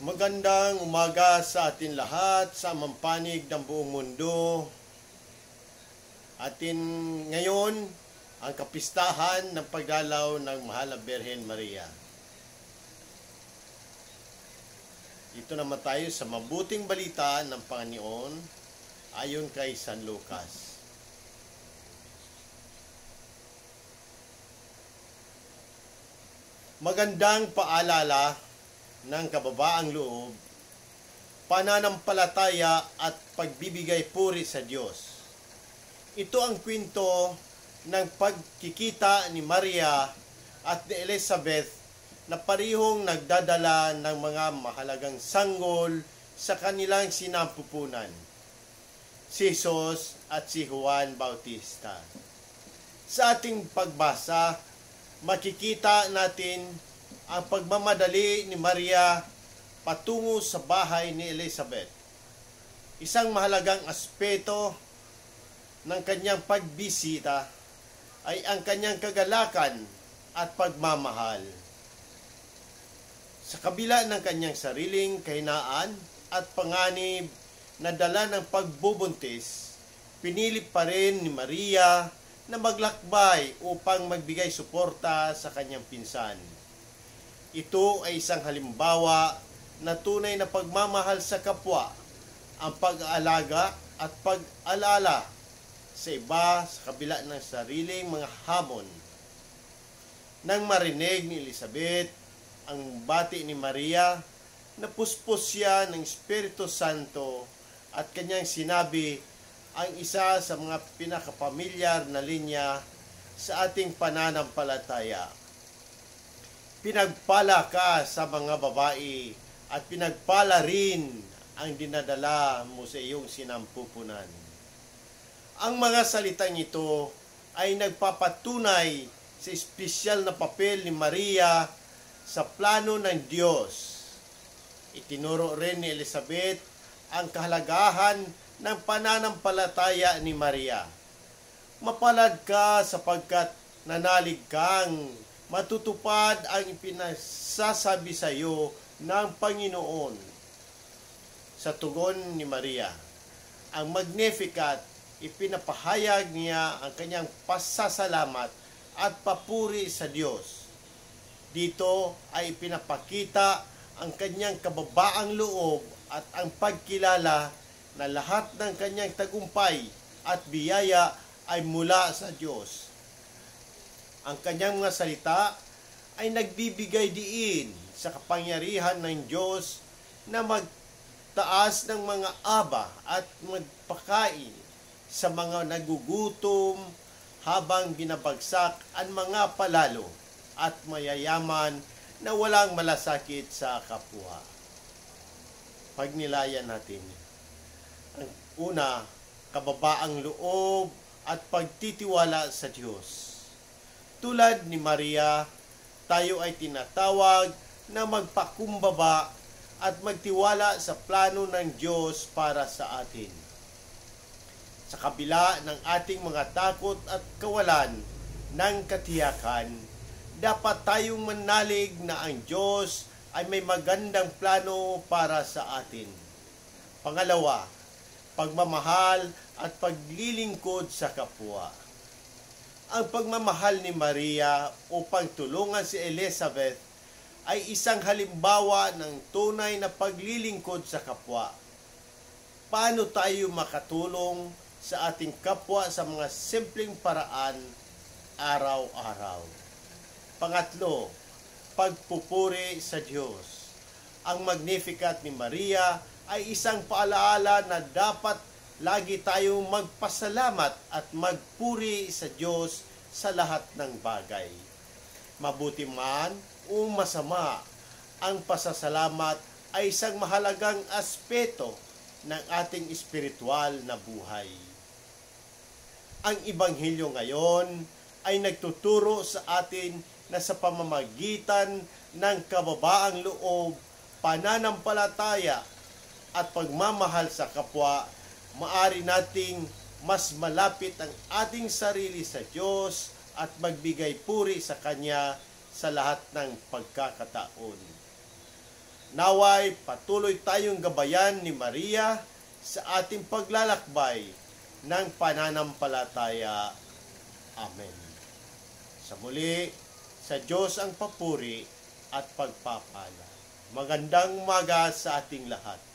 Magandang umaga sa atin lahat sa mampanig ng buong mundo. Atin ngayon ang kapistahan ng pagdalaw ng Mahal na Birhen Maria. Ito naman tayo sa mabuting balita ng Panginoon ayon kay San Lucas. Magandang paalala ng kababaang loob, pananampalataya at pagbibigay puri sa Diyos. Ito ang kwento ng pagkikita ni Maria at ni Elizabeth na parihong nagdadala ng mga mahalagang sanggol sa kanilang sinampupunan, si Jesus at si Juan Bautista. Sa ating pagbasa, makikita natin ang pagmamadali ni Maria patungo sa bahay ni Elizabeth. Isang mahalagang aspeto ng kanyang pagbisita ay ang kanyang kagalakan at pagmamahal. Sa kabila ng kanyang sariling kahinaan at panganib na dala ng pagbubuntis, pinili pa rin ni Maria na maglakbay upang magbigay suporta sa kanyang pinsan. Ito ay isang halimbawa na tunay na pagmamahal sa kapwa, ang pag-aalaga at pag-alala sa iba sa kabila ng sariling mga hamon. Nang marinig ni Elizabeth ang bati ni Maria, napuspos siya ng Espiritu Santo at kanyang sinabi ang isa sa mga pinakapamilyar na linya sa ating pananampalataya. Pinagpala ka sa mga babae at pinagpala rin ang dinadala mo sa iyong sinampupunan. Ang mga salitang ito ay nagpapatunay sa espesyal na papel ni Maria sa plano ng Diyos. Itinuro rin ni Elizabeth ang kahalagahan ng pananampalataya ni Maria. Mapalad ka sapagkat nanalig kang matutupad ang ipinasasabi sa iyo ng Panginoon. Sa tugon ni Maria, ang Magnificat, ipinapahayag niya ang kanyang pasasalamat at papuri sa Diyos. Dito ay ipinapakita ang kanyang kababaang loob at ang pagkilala na lahat ng kanyang tagumpay at biyaya ay mula sa Diyos. Ang kanyang mga salita ay nagbibigay diin sa kapangyarihan ng Diyos na magtaas ng mga aba at magpakain sa mga nagugutom habang binabagsak ang mga palalo at mayayaman na walang malasakit sa kapwa. Pagnilayan natin. Ang una, kababaang loob at pagtitiwala sa Diyos. Tulad ni Maria, tayo ay tinatawag na magpakumbaba at magtiwala sa plano ng Diyos para sa atin. Sa kabila ng ating mga takot at kawalan ng katiyakan, dapat tayong manalig na ang Diyos ay may magandang plano para sa atin. Pangalawa, pagmamahal at paglilingkod sa kapwa. Ang pagmamahal ni Maria upang tulungan si Elizabeth ay isang halimbawa ng tunay na paglilingkod sa kapwa. Paano tayo makatulong sa ating kapwa sa mga simpleng paraan araw-araw? Pangatlo, pagpupuri sa Diyos. Ang Magnificat ni Maria ay isang paalaala na dapat lagi tayong magpasalamat at magpuri sa Diyos sa lahat ng bagay. Mabuti man o masama, ang pasasalamat ay isang mahalagang aspeto ng ating espiritual na buhay. Ang Ebanghelyo ngayon ay nagtuturo sa atin na sa pamamagitan ng kababaang loob, pananampalataya at pagmamahal sa kapwa, maari nating mas malapit ang ating sarili sa Diyos at magbigay puri sa Kanya sa lahat ng pagkakataon. Naway patuloy tayong gabayan ni Maria sa ating paglalakbay ng pananampalataya. Amen. Sa muli, sa Diyos ang papuri at pagpapala. Magandang umaga sa ating lahat.